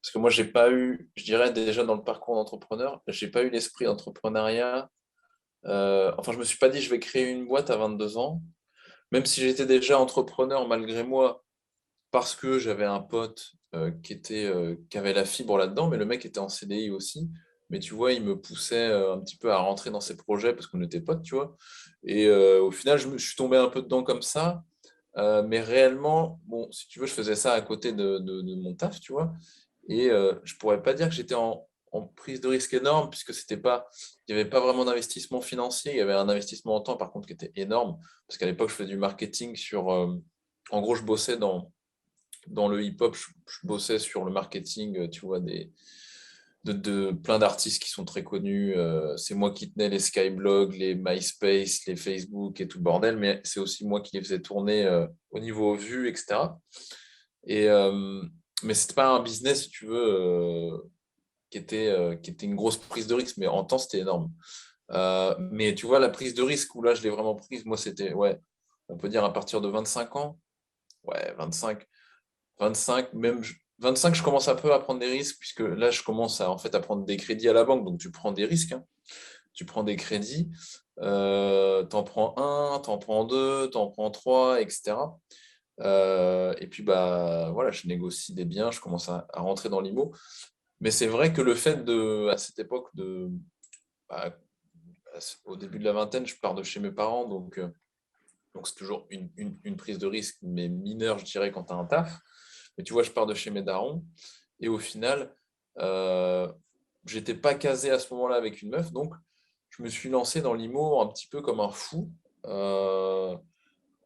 Parce que moi, j'ai pas eu, je dirais déjà dans le parcours d'entrepreneur, j'ai pas eu l'esprit d'entrepreneuriat. Enfin, je me suis pas dit je vais créer une boîte à 22 ans, même si j'étais déjà entrepreneur malgré moi, parce que j'avais un pote qui avait la fibre là-dedans, mais le mec était en CDI aussi. Mais tu vois, il me poussait un petit peu à rentrer dans ses projets parce qu'on était potes, tu vois. Et au final, je suis tombé un peu dedans comme ça. Mais réellement, bon, si tu veux, je faisais ça à côté de mon taf, tu vois. Et je pourrais pas dire que j'étais en prise de risque énorme, puisque c'était pas, il n'y avait pas vraiment d'investissement financier. Il y avait un investissement en temps, par contre, qui était énorme. Parce qu'à l'époque, je faisais du marketing sur. En gros, je bossais dans le hip-hop, je bossais sur le marketing, tu vois, de plein d'artistes qui sont très connus. C'est moi qui tenais les Skyblog, les MySpace, les Facebook et tout le bordel, mais c'est aussi moi qui les faisais tourner au niveau vues, etc. Et, mais c'était pas un business, si tu veux, qui était une grosse prise de risque, mais en temps, c'était énorme. Mais tu vois, la prise de risque où là, je l'ai vraiment prise, moi, c'était, ouais, on peut dire à partir de 25 ans. Ouais, 25, même 25, je commence un peu à prendre des risques, puisque là, je commence à, en fait, à prendre des crédits à la banque. Donc, tu prends des risques, hein. Tu prends des crédits, t'en prends un, t'en prends deux, t'en prends trois, etc. Et puis, bah, voilà, je négocie des biens, je commence à rentrer dans l'IMO. Mais c'est vrai que le fait de, à cette époque, bah, au début de la vingtaine, je pars de chez mes parents, donc c'est toujours une prise de risque, mais mineure, je dirais, quand tu as un taf. Mais tu vois, je pars de chez mes darons, et au final, euh, j'étais pas casé à ce moment-là avec une meuf, donc je me suis lancé dans l'IMO un petit peu comme un fou. Euh,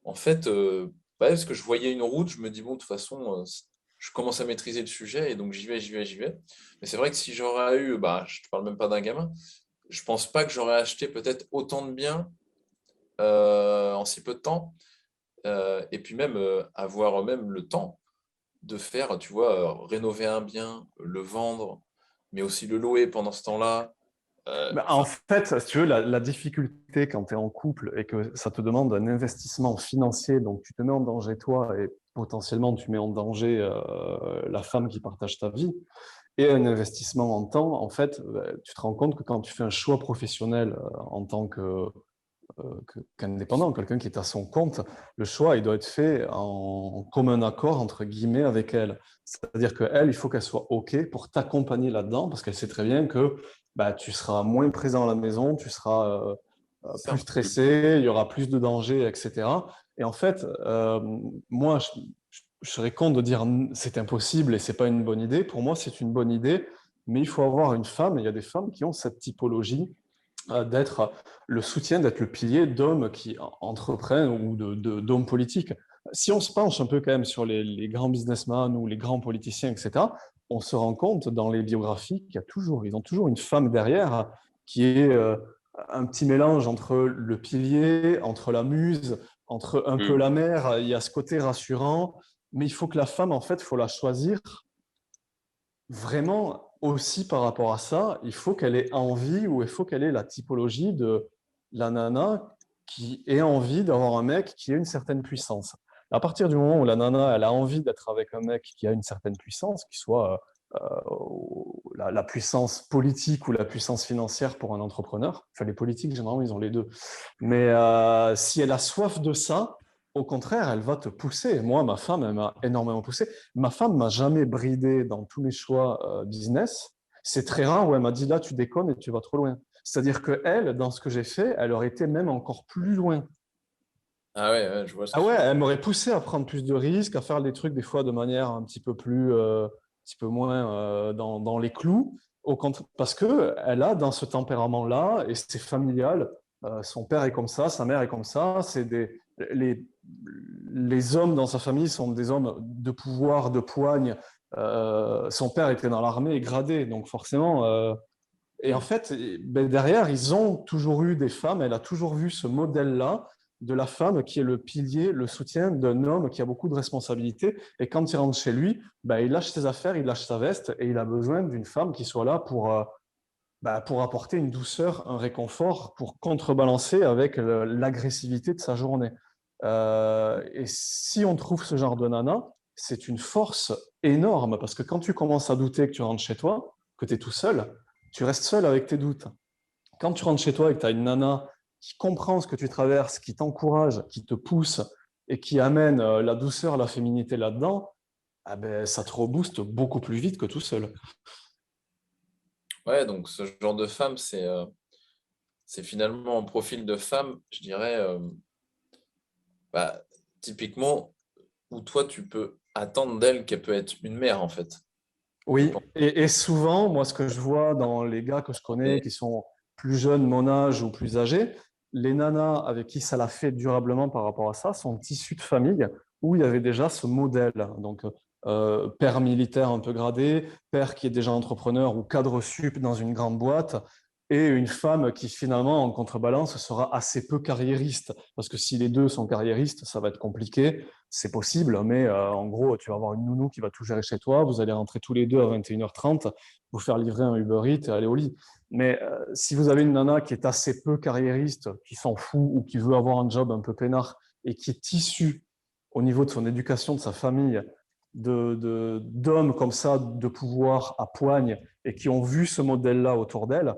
En fait, ouais, parce que je voyais une route, je me dis, bon, de toute façon, je commence à maîtriser le sujet, et donc j'y vais, j'y vais, j'y vais. Mais c'est vrai que si j'aurais eu, bah, je te parle même pas d'un gamin, je pense pas que j'aurais acheté peut-être autant de biens en si peu de temps, et puis même avoir même le temps de faire, tu vois, rénover un bien, le vendre, mais aussi le louer pendant ce temps-là. Ben, en Enfin, fait, si tu veux, la difficulté quand tu es en couple et que ça te demande un investissement financier, donc tu te mets en danger toi et potentiellement tu mets en danger la femme qui partage ta vie, et un investissement en temps, en fait, tu te rends compte que quand tu fais un choix professionnel en tant qu'indépendant, quelqu'un qui est à son compte, le choix, il doit être fait en commun accord, entre guillemets, avec elle. C'est-à-dire qu'elle, il faut qu'elle soit OK pour t'accompagner là-dedans, parce qu'elle sait très bien que bah, tu seras moins présent à la maison, tu seras c'est plus ça. stressé, il y aura plus de dangers, etc. Et en fait, moi, je serais con de dire c'est impossible et c'est pas une bonne idée. Pour moi, c'est une bonne idée, mais il faut avoir une femme, et il y a des femmes qui ont cette typologie d'être le soutien, d'être le pilier d'hommes qui entreprennent ou d'hommes politiques. Si on se penche un peu quand même sur les grands businessmen ou les grands politiciens, etc., on se rend compte dans les biographies ils ont toujours une femme derrière qui est un petit mélange entre le pilier, entre la muse, entre un peu Mm. la mère. Il y a ce côté rassurant, mais il faut que la femme, en fait, il faut la choisir vraiment aussi par rapport à ça, il faut qu'elle ait envie ou il faut qu'elle ait la typologie de la nana qui ait envie d'avoir un mec qui ait une certaine puissance. À partir du moment où la nana, elle a envie d'être avec un mec qui a une certaine puissance, qui soit la puissance politique ou la puissance financière pour un entrepreneur, enfin les politiques, généralement, ils ont les deux. Mais si elle a soif de ça, au contraire, elle va te pousser. Moi, ma femme, elle m'a énormément poussé. Ma femme m'a jamais bridé dans tous mes choix business. C'est très rare où elle m'a dit là, tu déconnes et tu vas trop loin. C'est-à-dire que elle, dans ce que j'ai fait, elle aurait été même encore plus loin. Ah ouais, ouais, je vois ce Ah que ouais, tu veux dire. elle m'aurait poussé à prendre plus de risques, à faire des trucs des fois de manière un petit peu plus, un petit peu moins dans les clous. Parce que elle a dans ce tempérament-là et c'est familial. Son père est comme ça, sa mère est comme ça. Les, les hommes dans sa famille sont des hommes de pouvoir, de poigne. Son père était dans l'armée et gradé, donc forcément. Et en Mm. fait, ben derrière, ils ont toujours eu des femmes. Elle a toujours vu ce modèle-là de la femme qui est le pilier, le soutien d'un homme qui a beaucoup de responsabilités. Et quand il rentre chez lui, ben, il lâche ses affaires, il lâche sa veste et il a besoin d'une femme qui soit là pour apporter une douceur, un réconfort, pour contrebalancer avec l'agressivité de sa journée. Et si on trouve ce genre de nana, c'est une force énorme parce que quand tu commences à douter que tu rentres chez toi, que tu es tout seul, tu restes seul avec tes doutes. Quand tu rentres chez toi et que tu as une nana qui comprend ce que tu traverses, qui t'encourage, qui te pousse et qui amène la douceur, la féminité là-dedans, ah ben, ça te rebooste beaucoup plus vite que tout seul. Ouais, donc ce genre de femme, c'est finalement un profil de femme, je dirais, bah, typiquement, où toi, tu peux attendre d'elle qu'elle peut être une mère, en fait. Je Oui, pense. et souvent, moi, ce que je vois dans les gars que je connais Et qui sont plus jeunes, mon âge ou plus âgés, les nanas avec qui ça l'a fait durablement par rapport à ça sont issues de familles où il y avait déjà ce modèle. Donc, père militaire un peu gradé, père qui est déjà entrepreneur ou cadre sup dans une grande boîte, et une femme qui finalement, en contrebalance, sera assez peu carriériste. Parce que si les deux sont carriéristes, ça va être compliqué. C'est possible, mais en gros, tu vas avoir une nounou qui va tout gérer chez toi, vous allez rentrer tous les deux à 21h30, vous faire livrer un Uber Eats et aller au lit. Mais si vous avez une nana qui est assez peu carriériste, qui s'en fout ou qui veut avoir un job un peu peinard et qui est issue au niveau de son éducation, de sa famille, d'hommes comme ça, de pouvoir à poigne et qui ont vu ce modèle-là autour d'elle,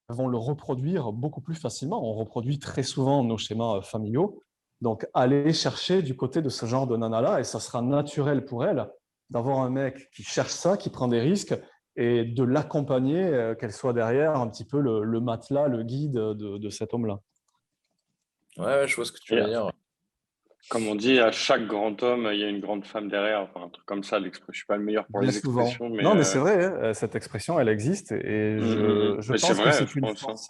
vont le reproduire beaucoup plus facilement. On reproduit très souvent nos schémas familiaux. Donc, aller chercher du côté de ce genre de nana-là, et ça sera naturel pour elle d'avoir un mec qui cherche ça, qui prend des risques, et de l'accompagner, qu'elle soit derrière un petit peu le matelas, le guide de cet homme-là. ouais, ouais, je vois ce que tu Et veux dire. comme on dit, à chaque grand homme, il y a une grande femme derrière. Enfin, un truc comme ça. Je suis pas le meilleur pour Bien les souvent. expressions, mais, Non, mais c'est vrai, hein, cette expression, elle existe, et je mais c'est pense que vrai, c'est je une pense, hein. force.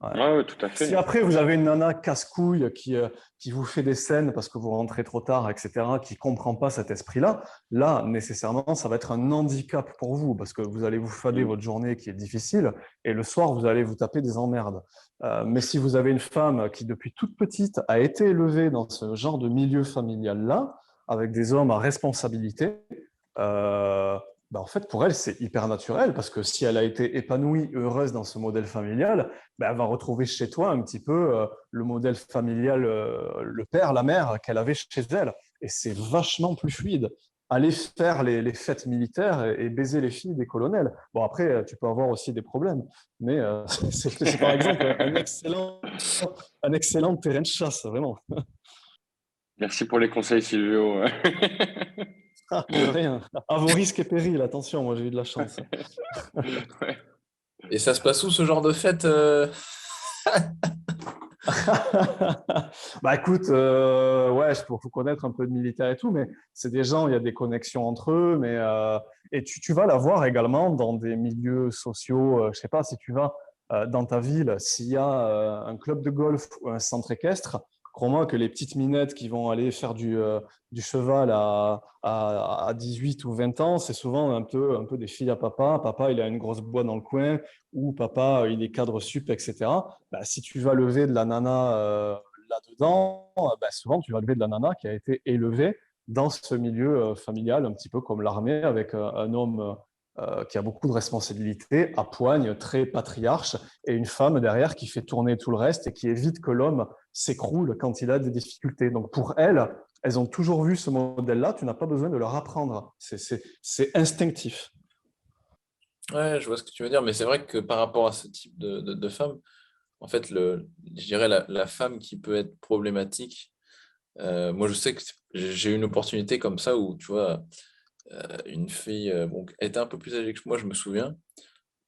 Ouais. Ouais, ouais, tout à Si fait. après vous avez une nana casse-couille qui vous fait des scènes parce que vous rentrez trop tard, etc., qui ne comprend pas cet esprit-là, là, nécessairement, ça va être un handicap pour vous parce que vous allez vous fader Mm. votre journée qui est difficile et le soir, vous allez vous taper des emmerdes. Mais si vous avez une femme qui, depuis toute petite, a été élevée dans ce genre de milieu familial-là, avec des hommes à responsabilité, en fait, pour elle, c'est hyper naturel parce que si elle a été épanouie, heureuse dans ce modèle familial, elle va retrouver chez toi un petit peu le modèle familial, le père, la mère qu'elle avait chez elle. Et c'est vachement plus fluide. Aller faire les fêtes militaires et baiser les filles des colonels. Bon, après, tu peux avoir aussi des problèmes, mais c'est par exemple un excellent terrain de chasse, vraiment. Merci pour les conseils, Silvio. Ah, de rien. À vos risques et périls, attention, moi j'ai eu de la chance. Ouais. Et ça se passe où ce genre de fête Bah écoute, ouais, il faut connaître un peu de militaire et tout, mais c'est des gens, il y a des connexions entre eux, mais et tu vas la voir également dans des milieux sociaux. Je sais pas si tu vas dans ta ville, s'il y a un club de golf ou un centre équestre, crois-moi que les petites minettes qui vont aller faire du cheval à 18 ou 20 ans, c'est souvent un peu des filles à papa. Papa, il a une grosse boîte dans le coin, ou papa, il est cadre sup, etc. Si tu vas lever de la nana là-dedans, souvent tu vas lever de la nana qui a été élevée dans ce milieu familial, un petit peu comme l'armée, avec un homme qui a beaucoup de responsabilités, à poigne, très patriarche, et une femme derrière qui fait tourner tout le reste et qui évite que l'homme s'écroule quand il a des difficultés. Donc pour elles, elles ont toujours vu ce modèle-là, tu n'as pas besoin de leur apprendre, c'est instinctif. Ouais, je vois ce que tu veux dire, mais c'est vrai que par rapport à ce type de femme, en fait, je dirais la femme qui peut être problématique, moi je sais que j'ai eu une opportunité comme ça où, tu vois, une fille, bon, elle était un peu plus âgée que moi, je me souviens,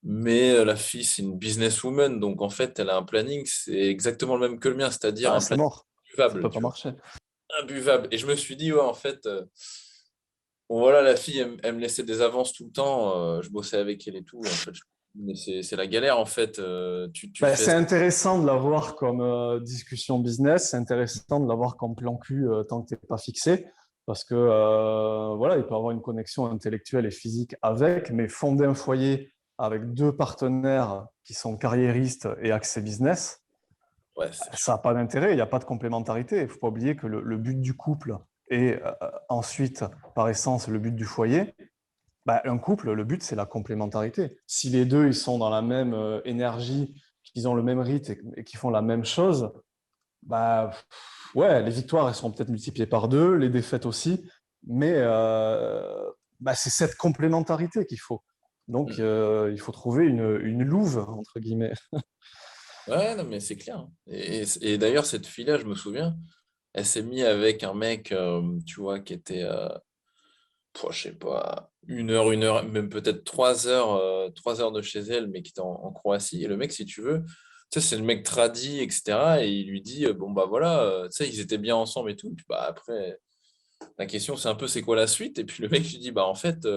mais la fille, c'est une businesswoman, donc en fait, elle a un planning, c'est exactement le même que le mien, c'est-à-dire Ah, un c'est planning mort, ça imbuvable, peut tu pas vois, marcher. imbuvable. Et je me suis dit, ouais, en fait, bon, voilà, la fille, elle me laissait des avances tout le temps, je bossais avec elle et tout, en fait, mais c'est la galère, en fait, tu fais C'est ça. intéressant de l'avoir comme discussion business, c'est intéressant de l'avoir comme plan cul tant que tu n'es pas fixé, parce que voilà, il peut avoir une connexion intellectuelle et physique avec, mais fonder un foyer avec deux partenaires qui sont carriéristes et axés business, Ouais, c'est ça chaud. n'a pas d'intérêt, il n'y a pas de complémentarité. Il ne faut pas oublier que le but du couple est ensuite, par essence, le but du foyer. Un couple, le but, c'est la complémentarité. Si les deux, ils sont dans la même énergie, qu'ils ont le même rythme et qu'ils font la même chose, ouais, les victoires, elles seront peut-être multipliées par deux, les défaites aussi, Mais c'est cette complémentarité qu'il faut. Donc, il faut trouver une louve, entre guillemets. Ouais, non, mais c'est clair, hein. Et d'ailleurs, cette fille-là, je me souviens, elle s'est mise avec un mec, tu vois, qui était, je sais pas, une heure, même peut-être 3 heures de chez elle, mais qui était en Croatie. Et le mec, si tu veux, tu sais, c'est le mec tradi, etc. Et il lui dit, bon, bah voilà, tu sais, ils étaient bien ensemble et tout. Puis, bah, après, la question, c'est un peu, c'est quoi la suite? Et puis le mec lui dit, bah en fait,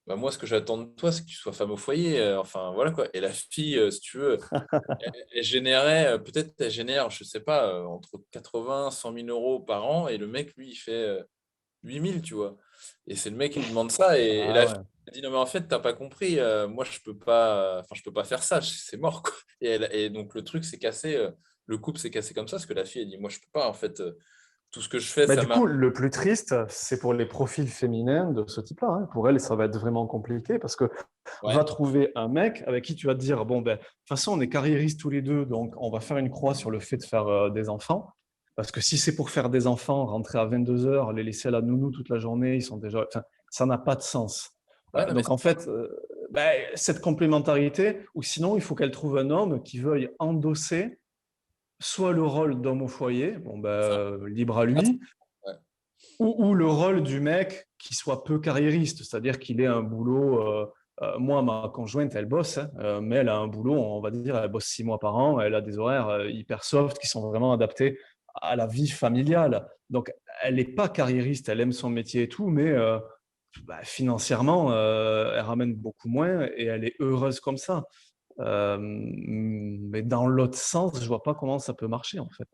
bah, moi, ce que j'attends de toi, c'est que tu sois femme au foyer. Enfin, voilà quoi. Et la fille, si tu veux, elle générait, peut-être, elle génère, je sais pas, entre 80 100 000 euros par an. Et le mec, lui, il fait 8 000, tu vois. Et c'est le mec qui lui demande ça. Et Ah la fille ouais. elle dit, non, mais en fait, t'as pas compris. Moi, je peux pas faire ça. C'est mort, quoi. Et donc, le truc s'est cassé. Le couple s'est cassé comme ça. Parce que la fille, elle dit, moi, je peux pas. En fait, tout ce que je fais, ça Du marche. coup, le plus triste, c'est pour les profils féminins de ce type-là, hein. Pour elles, ça va être vraiment compliqué parce que Ouais. va trouver un mec avec qui tu vas te dire, bon, de toute façon, on est carriéristes tous les deux, donc on va faire une croix sur le fait de faire des enfants. Parce que si c'est pour faire des enfants, rentrer à 22 heures, les laisser à la nounou toute la journée, ils sont déjà, enfin, ça n'a pas de sens. Ouais, non, mais Donc en fait, cette complémentarité, ou sinon, il faut qu'elle trouve un homme qui veuille endosser soit le rôle d'homme au foyer, bon, c'est ça. libre à Ah, lui, ouais. ou le rôle du mec qui soit peu carriériste, c'est-à-dire qu'il ait un boulot. Moi, ma conjointe, elle bosse, hein, mais elle a un boulot, on va dire, elle bosse 6 mois par an, elle a des horaires hyper soft qui sont vraiment adaptés à la vie familiale. Donc, elle n'est pas carriériste, elle aime son métier et tout, mais financièrement, elle ramène beaucoup moins et elle est heureuse comme ça. Mais dans l'autre sens, je vois pas comment ça peut marcher en fait.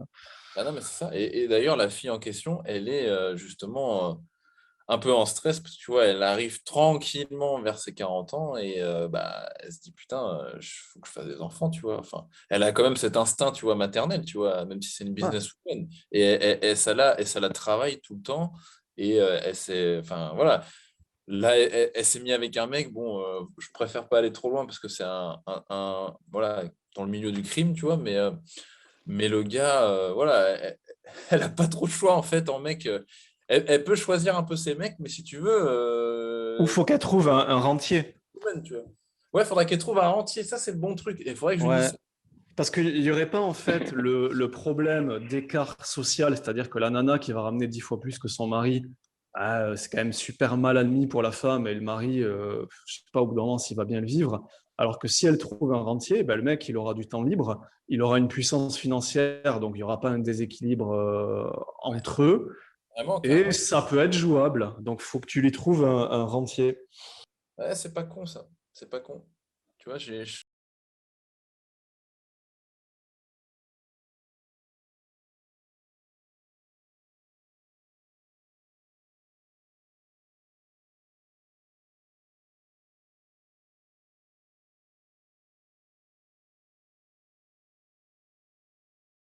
Ah non, mais c'est ça. Et d'ailleurs, la fille en question, elle est justement un peu en stress parce que tu vois, elle arrive tranquillement vers ses 40 ans et bah, elle se dit putain, il faut que je fasse des enfants, tu vois. Enfin, elle a quand même cet instinct, tu vois, maternel, tu vois, même si c'est une Ouais. businesswoman. Et ça la travaille tout le temps. Et elle s'est, enfin voilà, là, elle s'est mise avec un mec. Bon, je préfère pas aller trop loin parce que c'est voilà, dans le milieu du crime, tu vois, mais le gars, voilà, elle a pas trop de choix en fait en mec. Elle peut choisir un peu ses mecs, mais si tu veux, Ou faut qu'elle trouve un rentier. woman, tu vois. Ouais, faudrait qu'elle trouve un rentier. Ça, c'est le bon truc. Et il faudrait que je lui dise Ouais. ça. Parce qu'il n'y aurait pas en fait le problème d'écart social, c'est-à-dire que la nana qui va ramener 10 fois plus que son mari, c'est quand même super mal admis pour la femme et le mari, je ne sais pas au bout d'un moment s'il va bien le vivre. Alors que si elle trouve un rentier, le mec, il aura du temps libre, il aura une puissance financière, donc il n'y aura pas un déséquilibre Ouais, entre eux vraiment, et carrément. ça peut être jouable. Donc il faut que tu lui trouves un rentier. Ouais, c'est pas con ça. C'est pas con. Tu vois,